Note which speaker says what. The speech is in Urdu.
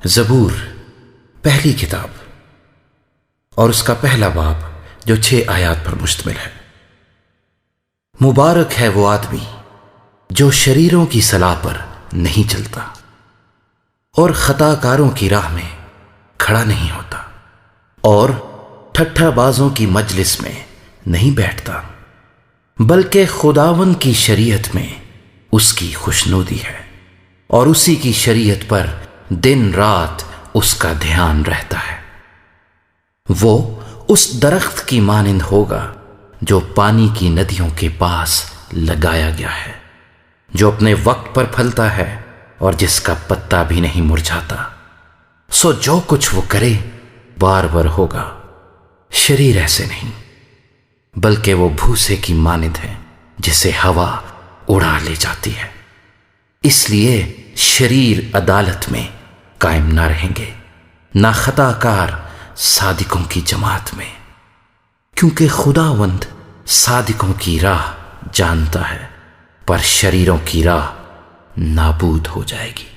Speaker 1: زبور پہلی کتاب اور اس کا پہلا باب جو 6 آیات پر مشتمل ہے۔ مبارک ہے وہ آدمی جو شریروں کی صلاح پر نہیں چلتا اور خطا کاروں کی راہ میں کھڑا نہیں ہوتا اور ٹھٹھا بازوں کی مجلس میں نہیں بیٹھتا، بلکہ خداوند کی شریعت میں اس کی خوشنودی ہے اور اسی کی شریعت پر دن رات اس کا دھیان رہتا ہے۔ وہ اس درخت کی مانند ہوگا جو پانی کی ندیوں کے پاس لگایا گیا ہے، جو اپنے وقت پر پھلتا ہے اور جس کا پتا بھی نہیں مرجھاتا۔ سو جو کچھ وہ کرے بار ہوگا۔ شریر ایسے نہیں، بلکہ وہ بھوسے کی مانند ہے جسے ہوا اڑا لے جاتی ہے۔ اس لیے شریر عدالت میں قائم نہ رہیں گے، نہ خطا کار صادقوں کی جماعت میں، کیونکہ خداوند صادقوں کی راہ جانتا ہے، پر شریروں کی راہ نابود ہو جائے گی۔